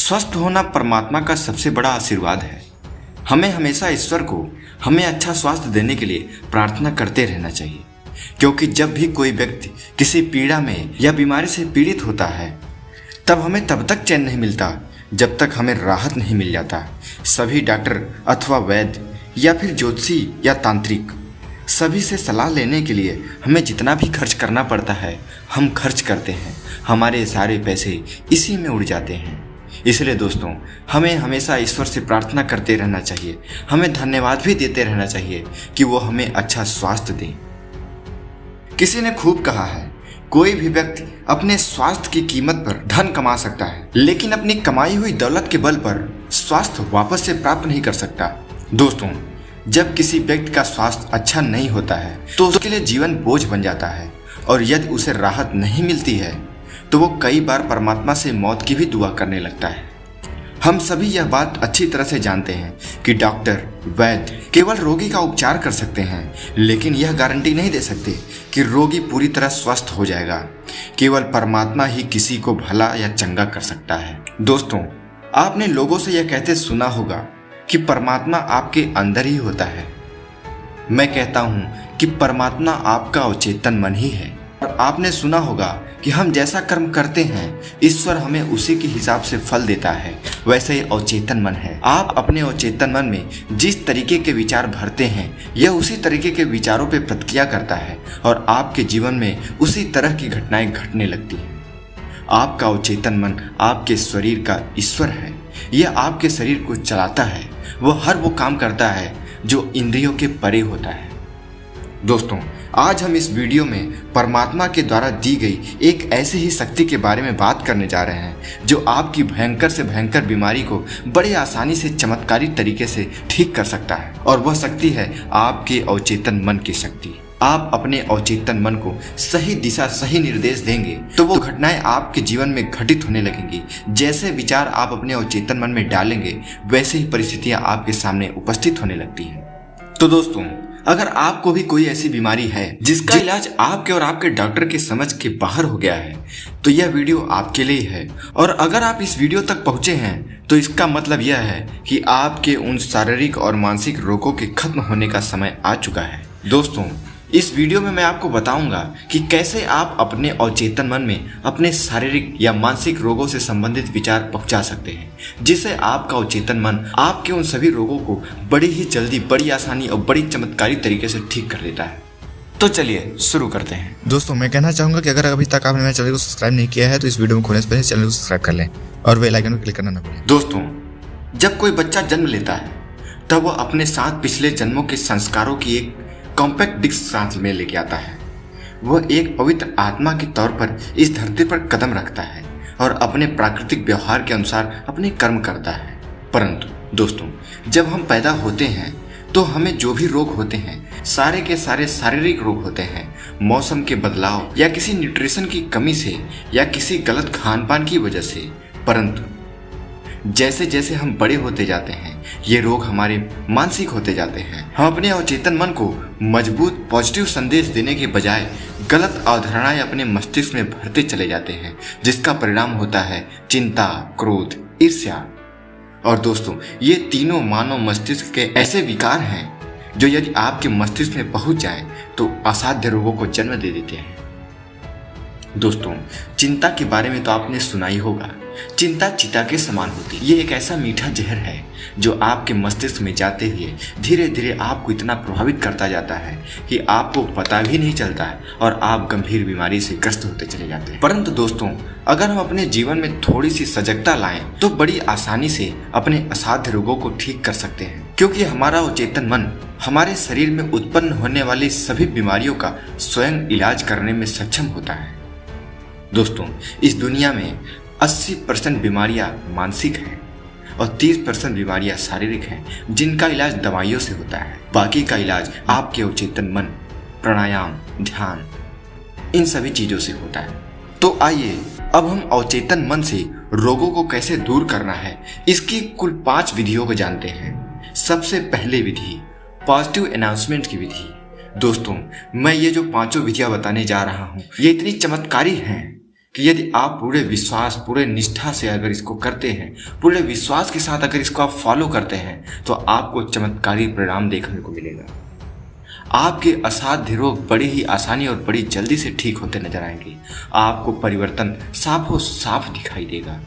स्वस्थ होना परमात्मा का सबसे बड़ा आशीर्वाद है। हमें हमेशा ईश्वर को हमें अच्छा स्वास्थ्य देने के लिए प्रार्थना करते रहना चाहिए, क्योंकि जब भी कोई व्यक्ति किसी पीड़ा में या बीमारी से पीड़ित होता है तब हमें तब तक चैन नहीं मिलता जब तक हमें राहत नहीं मिल जाता। सभी डॉक्टर अथवा वैद्य या फिर ज्योतिषी या तांत्रिक सभी से सलाह लेने के लिए हमें जितना भी खर्च करना पड़ता है हम खर्च करते हैं। हमारे सारे पैसे इसी में उड़ जाते हैं। इसलिए दोस्तों, हमें हमेशा ईश्वर से प्रार्थना करते रहना चाहिए। हमें धन्यवाद भी देते रहना चाहिए कि वो हमें अच्छा स्वास्थ्य दें। किसी ने खूब कहा है, कोई भी व्यक्ति अपने स्वास्थ्य की कीमत पर धन कमा सकता है, लेकिन अपनी कमाई हुई दौलत के बल पर स्वास्थ्य वापस से प्राप्त नहीं कर सकता। दोस्तों, जब किसी व्यक्ति का स्वास्थ्य अच्छा नहीं होता है तो उसके लिए जीवन बोझ बन जाता है, और यदि उसे राहत नहीं मिलती है तो वो कई बार परमात्मा से मौत की भी दुआ करने लगता है। हम सभी यह बात अच्छी तरह से जानते हैं कि डॉक्टर वैद्य केवल रोगी का उपचार कर सकते हैं, लेकिन यह गारंटी नहीं दे सकते कि रोगी पूरी तरह स्वस्थ हो जाएगा। केवल परमात्मा ही किसी को भला या चंगा कर सकता है। दोस्तों, आपने लोगों से यह कहते सुना होगा कि परमात्मा आपके अंदर ही होता है। मैं कहता हूँ कि परमात्मा आपका अवचेतन मन ही है। और आपने सुना होगा कि हम जैसा कर्म करते हैं ईश्वर हमें उसी के हिसाब से फल देता है। वैसे ही अवचेतन मन है। आप अपने अवचेतन मन में जिस तरीके के विचार भरते हैं यह उसी तरीके के विचारों पे प्रतिक्रिया करता है और आपके जीवन में उसी तरह की घटनाएं घटने लगती हैं। आपका अवचेतन मन आपके शरीर का ईश्वर है। यह आपके शरीर को चलाता है। वह हर वो काम करता है जो इंद्रियों के परे होता है। दोस्तों, आज हम इस वीडियो में परमात्मा के द्वारा दी गई एक ऐसी ही शक्ति के बारे में बात करने जा रहे हैं जो आपकी भयंकर से भयंकर बीमारी को बड़ी आसानी से चमत्कारी तरीके से ठीक कर सकता है। और वह शक्ति है आपके अवचेतन मन की शक्ति। आप अपने अवचेतन मन को सही दिशा सही निर्देश देंगे तो वो घटनाएं आपके जीवन में घटित होने लगेंगी। जैसे विचार आप अपने अवचेतन मन में डालेंगे वैसे ही परिस्थितियां आपके सामने उपस्थित होने लगती हैं। तो दोस्तों, अगर आपको भी कोई ऐसी बीमारी है जिसका इलाज आपके और आपके डॉक्टर के समझ के बाहर हो गया है तो यह वीडियो आपके लिए है। और अगर आप इस वीडियो तक पहुंचे हैं तो इसका मतलब यह है कि आपके उन शारीरिक और मानसिक रोगों के खत्म होने का समय आ चुका है। दोस्तों, इस वीडियो में मैं आपको बताऊंगा कि कैसे आप अपने अवचेतन मन में अपने शारीरिक या मानसिक रोगों से संबंधित विचार पहुंचा सकते हैं, जिससे आपका अवचेतन मन आपके उन सभी रोगों को बड़ी ही जल्दी, बड़ी आसानी और बड़ी चमत्कारी तरीके से ठीक कर देता है। तो चलिए शुरू करते हैं। दोस्तों, मैं कहना चाहूंगा कि अगर अभी तक आपने मेरे चैनल को सब्सक्राइब नहीं किया है तो इस वीडियो में खोलने से पहले चैनल को सब्सक्राइब कर लें और बेल आइकन को क्लिक करना न भूलें। दोस्तों, जब कोई बच्चा जन्म लेता है तब वह अपने साथ पिछले जन्मों के संस्कारों की एक कॉम्पैक्ट डिस्क साथ में लेके आता है। वह एक पवित्र आत्मा के तौर पर इस धरती पर कदम रखता है और अपने प्राकृतिक व्यवहार के अनुसार अपने कर्म करता है। परंतु दोस्तों, जब हम पैदा होते हैं तो हमें जो भी रोग होते हैं सारे के सारे शारीरिक रोग होते हैं। मौसम के बदलाव या किसी न्यूट्रिशन की कमी से या किसी गलत खान पान की वजह से। परंतु जैसे जैसे हम बड़े होते जाते हैं ये रोग हमारे मानसिक होते जाते हैं। हम अपने अवचेतन मन को मजबूत पॉजिटिव संदेश देने के बजाय गलत अवधारणाएं अपने मस्तिष्क में भरते चले जाते हैं, जिसका परिणाम होता है चिंता, क्रोध, ईर्ष्या। और दोस्तों, ये तीनों मानव मस्तिष्क के ऐसे विकार हैं जो यदि आपके मस्तिष्क में पहुंच जाए तो असाध्य रोगों को जन्म दे देते हैं। दोस्तों, चिंता के बारे में तो आपने सुना ही होगा। चिंता चिता के समान होती है। ये एक ऐसा मीठा जहर है जो आपके मस्तिष्क में जाते हुए धीरे धीरे आपको इतना प्रभावित करता जाता है कि आपको पता भी नहीं चलता है और आप गंभीर बीमारी से ग्रस्त होते चले जाते हैं। परंतु दोस्तों, अगर हम अपने जीवन में थोड़ी सी सजगता लाएं तो बड़ी आसानी से अपने असाध्य रोगों को ठीक कर सकते हैं, क्योंकि हमारा अवचेतन मन हमारे शरीर में उत्पन्न होने वाली सभी बीमारियों का स्वयं इलाज करने में सक्षम होता है। दोस्तों, इस दुनिया में 80% बीमारियां मानसिक हैं और 30% बीमारियां शारीरिक हैं, जिनका इलाज दवाइयों से होता है। बाकी का इलाज आपके अवचेतन मन, प्राणायाम, ध्यान, इन सभी चीजों से होता है। तो आइए अब हम अवचेतन मन से रोगों को कैसे दूर करना है इसकी कुल 5 विधियों को जानते हैं। सबसे पहले विधि, पॉजिटिव अनाउंसमेंट की विधि। दोस्तों, मैं ये जो 5 विधियां बताने जा रहा हूँ ये इतनी चमत्कारी हैं कि यदि आप पूरे विश्वास, पूरे निष्ठा से अगर इसको करते हैं, पूरे विश्वास के साथ अगर इसको आप फॉलो करते हैं, तो आपको चमत्कारी परिणाम देखने को मिलेगा। आपके असाध्य रोग बड़ी ही आसानी और बड़ी जल्दी से ठीक होते नजर आएंगे। आपको परिवर्तन साफों साफ दिखाई देगा।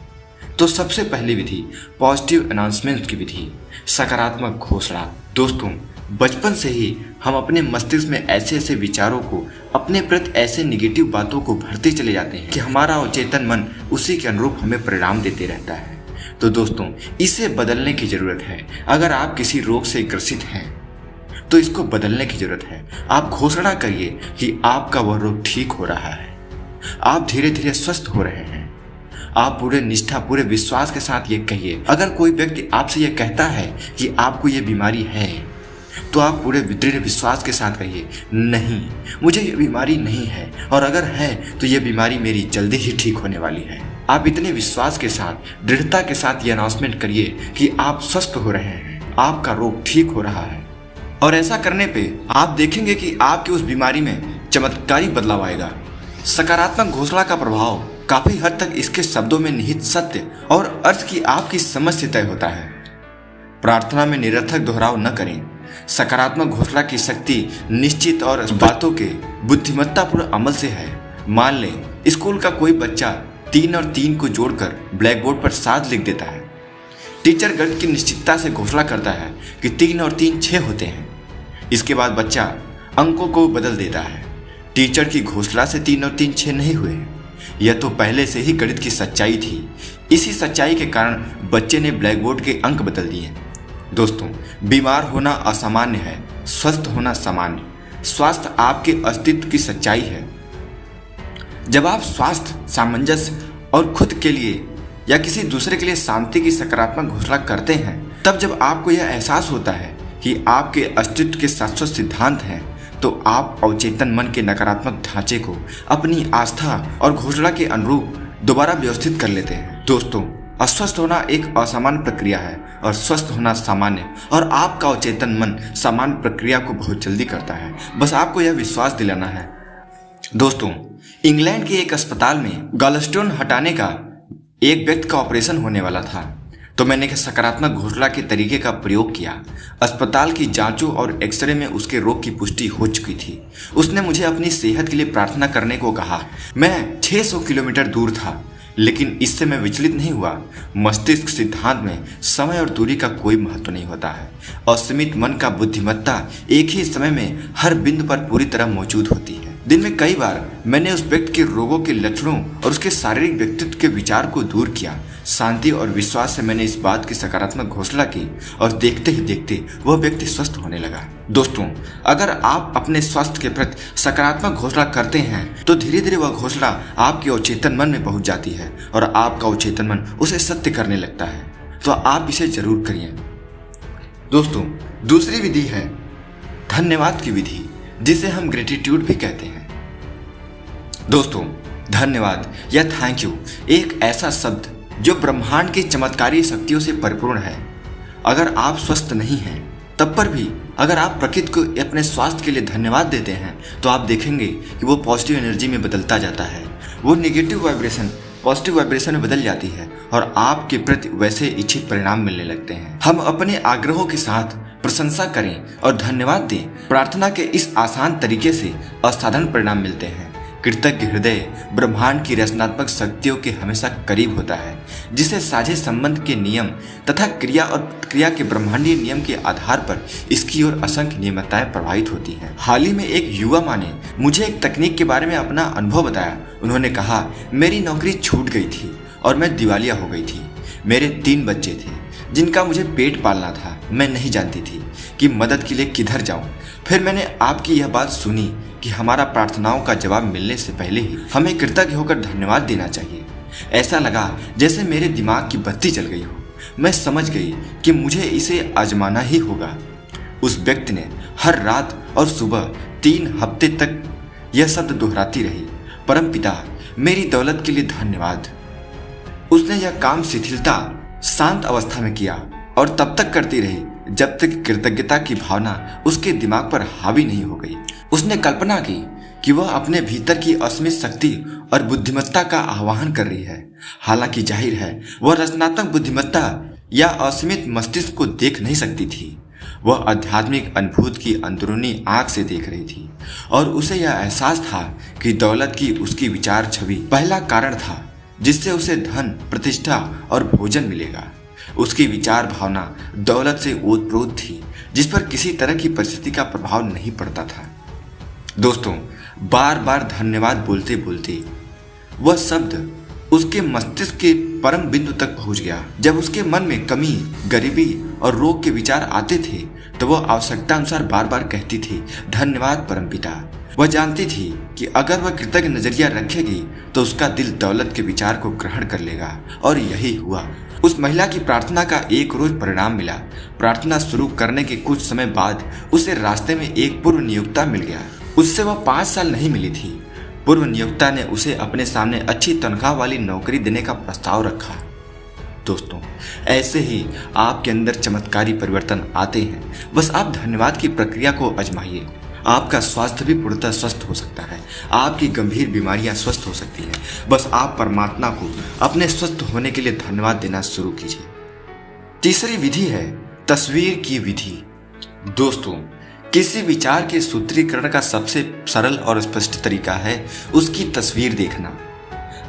तो सबसे पहली विधि पॉजिटिव अनाउंसमेंट की विधि, सकारात्मक घोषणा। दोस्तों, बचपन से ही हम अपने मस्तिष्क में ऐसे ऐसे विचारों को, अपने प्रति ऐसे निगेटिव बातों को भरते चले जाते हैं कि हमारा अवचेतन मन उसी के अनुरूप हमें परिणाम देते रहता है। तो दोस्तों, इसे बदलने की जरूरत है। अगर आप किसी रोग से ग्रसित हैं तो इसको बदलने की जरूरत है। आप घोषणा करिए कि आपका वह रोग ठीक हो रहा है, आप धीरे धीरे स्वस्थ हो रहे हैं। आप पूरे निष्ठा, पूरे विश्वास के साथ ये कहिए। अगर कोई व्यक्ति आपसे ये कहता है कि आपको ये बीमारी है, तो आप पूरे दृढ़ विश्वास के साथ कहिए, नहीं, मुझे ये बीमारी नहीं है, और अगर है तो ये बीमारी मेरी जल्दी ही ठीक होने वाली है। आप इतने विश्वास के साथ, दृढ़ता के साथ ये अनाउंसमेंट करिए कि आप स्वस्थ हो रहे हैं, आपका रोग ठीक हो रहा है। और ऐसा करने पे आप देखेंगे कि आपकी उस बीमारी में चमत्कारी बदलाव आएगा। सकारात्मक घोषणा का प्रभाव काफी हद तक इसके शब्दों में निहित सत्य और अर्थ की आपकी समझ से तय होता है। प्रार्थना में निरर्थक दोहराव न करें। सकारात्मक घोषणा की शक्ति निश्चित और बातों के बुद्धिमत्तापूर्ण अमल से है। मान लें, स्कूल का कोई बच्चा 3 और 3 को जोड़कर ब्लैक बोर्ड पर 7 लिख देता है। टीचर गणित की निश्चितता से घोषणा करता है कि 3 और 3 6 होते हैं। इसके बाद बच्चा अंकों को बदल देता है। टीचर की घोषणा से 3 और 3 6 नहीं हुए। यह तो पहले से ही गणित की सच्चाई थी। इसी सच्चाई के कारण बच्चे ने ब्लैक बोर्ड के अंक बदल दिए। दोस्तों, बीमार होना असामान्य है, स्वस्थ होना सामान्य। स्वास्थ्य आपके अस्तित्व की सच्चाई है। जब आप स्वास्थ्य, सामंजस्य और खुद के लिए या किसी दूसरे के लिए शांति की सकारात्मक घोषणा करते हैं, तब जब आपको यह एहसास होता है कि आपके अस्तित्व के शाश्वत सिद्धांत हैं, तो आप अवचेतन मन के नकारात्मक ढांचे को अपनी आस्था और घोषणा के अनुरूप दोबारा व्यवस्थित कर लेते हैं। दोस्तों, अस्वस्थ होना एक असामान्य प्रक्रिया है और स्वस्थ होना सामान्य, और आपका अवचेतन मन सामान्य प्रक्रिया को बहुत जल्दी करता है। बस आपको यह विश्वास दिलाना है। दोस्तों, इंग्लैंड के एक अस्पताल में गॉलस्टोन हटाने का एक व्यक्ति का ऑपरेशन होने वाला था, तो मैंने एक सकारात्मक घोषणा के तरीके का प्रयोग किया। अस्पताल की जांचों और एक्सरे में उसके रोग की पुष्टि हो चुकी थी। उसने मुझे अपनी सेहत के लिए प्रार्थना करने को कहा। मैं 600 किलोमीटर दूर था, लेकिन इससे मैं विचलित नहीं हुआ। मस्तिष्क सिद्धांत में समय और दूरी का कोई महत्व नहीं होता है। असीमित मन का बुद्धिमत्ता एक ही समय में हर बिंदु पर पूरी तरह मौजूद होती है। दिन में कई बार मैंने उस व्यक्ति के रोगों के लक्षणों और उसके शारीरिक व्यक्तित्व के विचार को दूर किया। शांति और विश्वास से मैंने इस बात की सकारात्मक घोषणा की, और देखते ही देखते वह व्यक्ति स्वस्थ होने लगा। दोस्तों, अगर आप अपने स्वास्थ्य के प्रति सकारात्मक घोषणा करते हैं, तो धीरे धीरे वह घोषणा आपके अवचेतन मन में पहुंच जाती है और आपका अवचेतन मन उसे सत्य करने लगता है। तो आप इसे जरूर करिए। दोस्तों, दूसरी विधि है धन्यवाद की विधि, जिसे हम ग्रेटिट्यूड भी कहते हैं। दोस्तों, धन्यवाद या थैंक यू एक ऐसा शब्द जो ब्रह्मांड की चमत्कारी शक्तियों से परिपूर्ण है। अगर आप स्वस्थ नहीं हैं, तब पर भी अगर आप प्रकृति को अपने स्वास्थ्य के लिए धन्यवाद देते हैं, तो आप देखेंगे कि वो पॉजिटिव एनर्जी में बदलता जाता है। वो नेगेटिव वाइब्रेशन पॉजिटिव वाइब्रेशन में बदल जाती है और आपके प्रति वैसे इच्छित परिणाम मिलने लगते हैं। हम अपने आग्रहों के साथ प्रशंसा करें और धन्यवाद दें। प्रार्थना के इस आसान तरीके से असाधारण परिणाम मिलते हैं। कृतज्ञ हृदय ब्रह्मांड की रचनात्मक शक्तियों के हमेशा करीब होता है, जिसे साझे संबंध के नियम तथा क्रिया और प्रतिक्रिया के ब्रह्मांडीय नियम के आधार पर इसकी ओर असंख्य नियमताएं प्रभावित होती हैं। हाल ही में एक युवा माँ ने मुझे एक तकनीक के बारे में अपना अनुभव बताया। उन्होंने कहा, मेरी नौकरी छूट गई थी और मैं दिवालिया हो गई थी। मेरे 3 बच्चे थे जिनका मुझे पेट पालना था। मैं नहीं जानती थी कि मदद के लिए किधर जाऊं। फिर मैंने आपकी यह बात सुनी कि हमारा प्रार्थनाओं का जवाब मिलने से पहले ही हमें कृतज्ञ होकर धन्यवाद देना चाहिए। ऐसा लगा जैसे मेरे दिमाग की बत्ती जल गई हो। मैं समझ गई कि मुझे इसे आजमाना ही होगा। उस व्यक्ति ने हर रात और सुबह 3 हफ्ते तक यह शब्द दोहराती रही, परमपिता मेरी दौलत के लिए धन्यवाद। उसने यह काम शिथिलता, शांत अवस्था में किया और तब तक करती रही जब तक कृतज्ञता की भावना उसके दिमाग पर हावी नहीं हो गई। उसने कल्पना की कि वह अपने भीतर की असीमित शक्ति और बुद्धिमत्ता का आह्वान कर रही है। हालांकि जाहिर है वह रचनात्मक बुद्धिमत्ता या असीमित मस्तिष्क को देख नहीं सकती थी। वह आध्यात्मिक अनुभूति की अंदरूनी आंख से देख रही थी और उसे यह एहसास था कि दौलत की उसकी विचार छवि पहला कारण था जिससे उसे धन, प्रतिष्ठा और भोजन मिलेगा। उसकी विचार भावना दौलत से ओतप्रोत थी जिस पर किसी तरह की परिस्थिति का प्रभाव नहीं पड़ता था। दोस्तों, बार बार धन्यवाद बोलते बोलते वह शब्द उसके मस्तिष्क के परम बिंदु तक पहुंच गया। जब उसके मन में कमी, गरीबी और रोग के विचार आते थे तो वह आवश्यकता अनुसार बार बार कहती थी, धन्यवाद परमपिता। वह जानती थी कि अगर वह कृतज्ञ नजरिया रखेगी तो उसका दिल दौलत के विचार को ग्रहण कर लेगा, और यही हुआ। उस महिला की प्रार्थना का एक रोज परिणाम मिला। प्रार्थना शुरू करने के कुछ समय बाद उसे रास्ते में एक पूर्व नियोक्ता मिल गया। उससे वह 5 साल नहीं मिली थी। पूर्व नियोक्ता ने उसे अपने सामने अच्छी तनख्वाह वाली नौकरी देने का प्रस्ताव रखा। दोस्तों, ऐसे ही आपके अंदर चमत्कारी परिवर्तन आते हैं। बस आप धन्यवाद की प्रक्रिया को आजमाइए। आपका स्वास्थ्य भी पूर्णतः स्वस्थ हो सकता है। आपकी गंभीर बीमारियां स्वस्थ हो सकती हैं। बस आप परमात्मा को अपने स्वस्थ होने के लिए धन्यवाद देना शुरू कीजिए। तीसरी विधि है तस्वीर की विधि। दोस्तों, किसी विचार के सूत्रीकरण का सबसे सरल और स्पष्ट तरीका है उसकी तस्वीर देखना।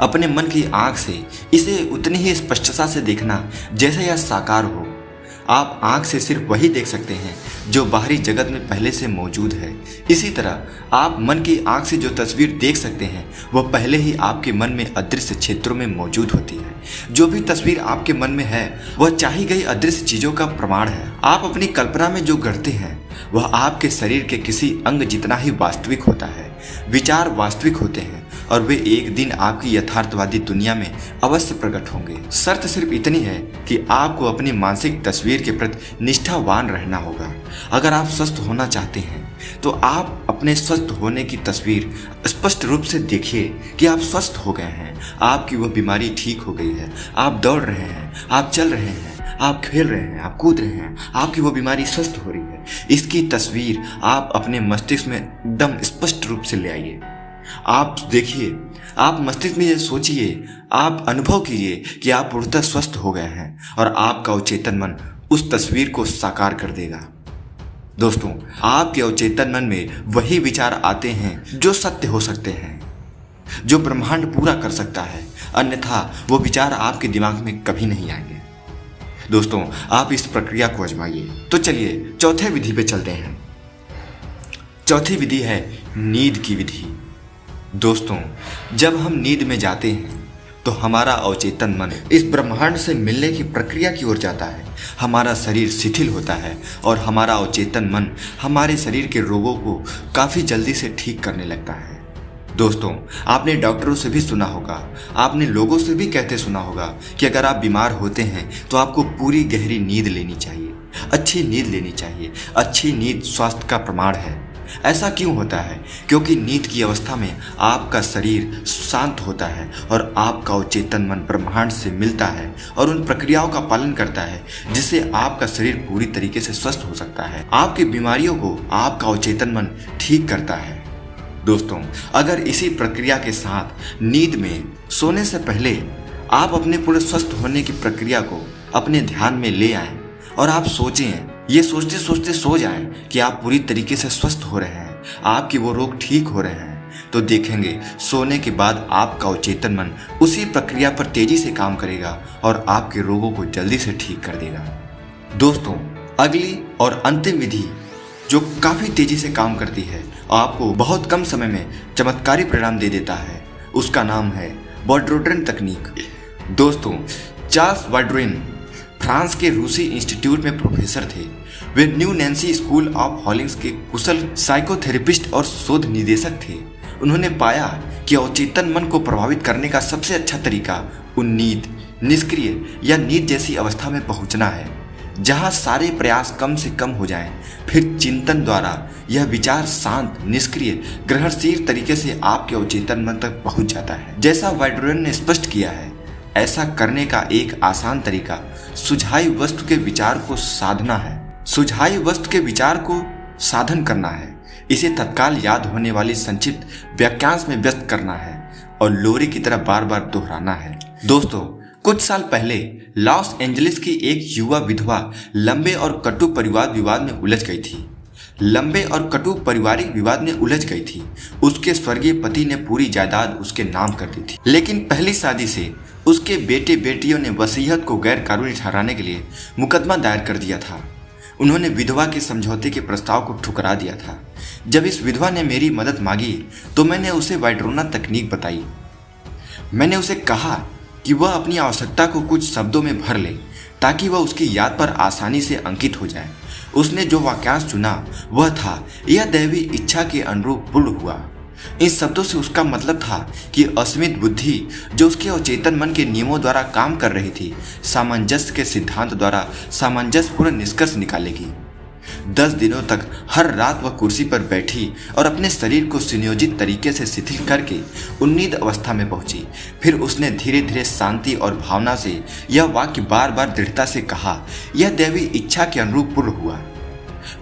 अपने मन की आंख से इसे उतनी ही स्पष्टता से देखना जैसे यह साकार हो। आप आंख से सिर्फ वही देख सकते हैं जो बाहरी जगत में पहले से मौजूद है। इसी तरह आप मन की आंख से जो तस्वीर देख सकते हैं वह पहले ही आपके मन में अदृश्य क्षेत्रों में मौजूद होती है। जो भी तस्वीर आपके मन में है वह चाही गई अदृश्य चीजों का प्रमाण है। आप अपनी कल्पना में जो गढ़ते हैं वह आपके शरीर के किसी अंग जितना ही वास्तविक होता है। विचार वास्तविक होते हैं और वे एक दिन आपकी यथार्थवादी दुनिया में अवश्य प्रकट होंगे। शर्त सिर्फ इतनी है कि आपको अपनी मानसिक तस्वीर के प्रति निष्ठावान रहना होगा। अगर आप स्वस्थ होना चाहते हैं तो आप अपने स्वस्थ होने की तस्वीर स्पष्ट रूप से देखिए कि आप स्वस्थ हो गए हैं। आपकी वह बीमारी ठीक हो गई है। आप दौड़ रहे हैं, आप चल रहे हैं, आप खेल रहे हैं, आप कूद रहे हैं, आपकी वो बीमारी स्वस्थ हो रही है। इसकी तस्वीर आप अपने मस्तिष्क में एकदम स्पष्ट रूप से ले आइए। आप देखिए, आप मस्तिष्क में ये सोचिए, आप अनुभव कीजिए कि आप पूर्णतः स्वस्थ हो गए हैं और आपका अवचेतन मन उस तस्वीर को साकार कर देगा। दोस्तों, आपके अवचेतन मन में वही विचार आते हैं जो सत्य हो सकते हैं, जो ब्रह्मांड पूरा कर सकता है, अन्यथा वो विचार आपके दिमाग में कभी नहीं आएंगे। दोस्तों, आप इस प्रक्रिया को आजमाइए। तो चलिए चौथे विधि पे चलते हैं। चौथी विधि है नींद की विधि। दोस्तों, जब हम नींद में जाते हैं तो हमारा अवचेतन मन इस ब्रह्मांड से मिलने की प्रक्रिया की ओर जाता है। हमारा शरीर शिथिल होता है और हमारा अवचेतन मन हमारे शरीर के रोगों को काफ़ी जल्दी से ठीक करने लगता है। दोस्तों, आपने डॉक्टरों से भी सुना होगा, आपने लोगों से भी कहते सुना होगा कि अगर आप बीमार होते हैं तो आपको पूरी गहरी नींद लेनी चाहिए, अच्छी नींद लेनी चाहिए। अच्छी नींद स्वास्थ्य का प्रमाण है। ऐसा क्यों होता है? क्योंकि नींद की अवस्था में आपका शरीर शांत होता है और आपका अवचेतन मन ब्रह्मांड से मिलता है और उन प्रक्रियाओं का पालन करता है जिससे आपका शरीर पूरी तरीके से स्वस्थ हो सकता है। आपकी बीमारियों को आपका अवचेतन मन ठीक करता है। दोस्तों, अगर इसी प्रक्रिया के साथ नींद में सोने से पहले आप अपने पूरे स्वस्थ होने की प्रक्रिया को अपने ध्यान में ले आएं और आप सोचें, ये सोचते सोचते सो जाएं कि आप पूरी तरीके से स्वस्थ हो रहे हैं, आपकी वो रोग ठीक हो रहे हैं, तो देखेंगे सोने के बाद आपका अवचेतन मन उसी प्रक्रिया पर तेजी से काम करेगा और आपके रोगों को जल्दी से ठीक कर देगा। दोस्तों, अगली और अंतिम विधि जो काफ़ी तेजी से काम करती है, आपको बहुत कम समय में चमत्कारी परिणाम दे देता है, उसका नाम है बाड्रोड्रेन तकनीक। दोस्तों, चार्ल्स बाड्रोड्रेन फ्रांस के रूसी इंस्टीट्यूट में प्रोफेसर थे। वे न्यू नैन्सी स्कूल ऑफ हॉलिंग्स के कुशल साइकोथेरेपिस्ट और शोध निदेशक थे। उन्होंने पाया कि अवचेतन मन को प्रभावित करने का सबसे अच्छा तरीका उन नींद, निष्क्रिय या नींद जैसी अवस्था में पहुंचना है जहां सारे प्रयास कम से कम हो जाएं। फिर चिंतन द्वारा यह विचार शांत, निष्क्रिय, ग्रहणशील तरीके से आपके अवचेतन मन तक पहुंच जाता है। जैसा बाड्रोड्रेन ने स्पष्ट किया है, ऐसा करने का एक आसान तरीका सुझाई वस्तु के विचार को साधना है, सुझाई वस्तु के विचार को साधन करना है। इसे तत्काल याद होने वाली संक्षिप्त वाक्यांश में व्यक्त करना है और लोरी की तरह बार बार दोहराना है। दोस्तों, कुछ साल पहले लॉस एंजलिस की एक युवा विधवा लंबे और कटु परिवार विवाद में उलझ गई थी। उसके स्वर्गीय पति ने पूरी जायदाद उसके नाम कर दी थी, लेकिन पहली शादी से उसके बेटे बेटियों ने वसीयत को गैर कानूनी ठहराने के लिए मुकदमा दायर कर दिया था। उन्होंने विधवा के समझौते के प्रस्ताव को ठुकरा दिया था। जब इस विधवा ने मेरी मदद मांगी तो मैंने उसे वाइड्रोना तकनीक बताई। मैंने उसे कहा कि वह अपनी आवश्यकता को कुछ शब्दों में भर ले ताकि वह उसकी याद पर आसानी से अंकित हो जाए। उसने जो वाक्यांश चुना वह था, यह दैवी इच्छा के अनुरूप पूर्ण हुआ। इन शब्दों से उसका मतलब था कि असीमित बुद्धि जो उसके अचेतन मन के नियमों द्वारा काम कर रही थी, सामंजस्य के सिद्धांत द्वारा सामंजस्यपूर्ण निष्कर्ष निकालेगी। 10 दिनों तक हर रात वह कुर्सी पर बैठी और अपने शरीर को सुनियोजित तरीके से शिथिल करके उन्नीद अवस्था में पहुंची। फिर उसने धीरे धीरे शांति और भावना से यह वाक्य बार बार दृढ़ता से कहा, यह दैवी इच्छा के अनुरूप पूर्ण हुआ।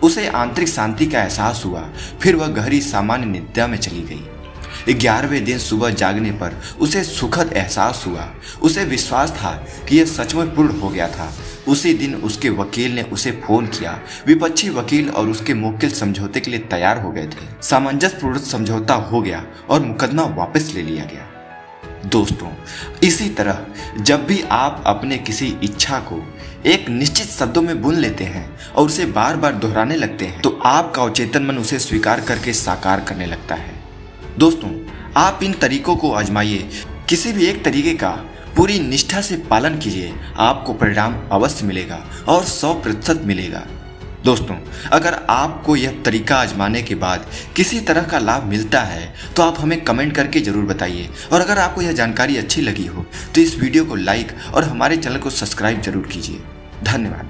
उसे आंतरिक शांति का एहसास हुआ। फिर वह गहरी सामान्य निद्रा में चली गई। 11वें दिन सुबह जागने पर उसे सुखद एहसास हुआ। उसे विश्वास था कि यह सचमुच पूर्ण हो गया था। उसी दिन उसके वकील ने उसे फोन किया। विपक्षी वकील और उसके मुवक्किल समझौते के लिए तैयार हो गए थे। सामंजस्यपूर्ण समझौता हो गया और मुकदमा वापस ले लिया गया। दोस्तों, इसी तरह जब भी आप अपने किसी इच्छा को एक निश्चित शब्दों में बुन लेते हैं और उसे बार बार दोहराने लगते हैं तो आपका अवचेतन मन उसे स्वीकार करके साकार करने लगता है। दोस्तों, आप इन तरीकों को आजमाइए। किसी भी एक तरीके का पूरी निष्ठा से पालन कीजिए, आपको परिणाम अवश्य मिलेगा और 100% मिलेगा। दोस्तों, अगर आपको यह तरीका आजमाने के बाद किसी तरह का लाभ मिलता है तो आप हमें कमेंट करके जरूर बताइए। और अगर आपको यह जानकारी अच्छी लगी हो तो इस वीडियो को लाइक और हमारे चैनल को सब्सक्राइब जरूर कीजिए। धन्यवाद।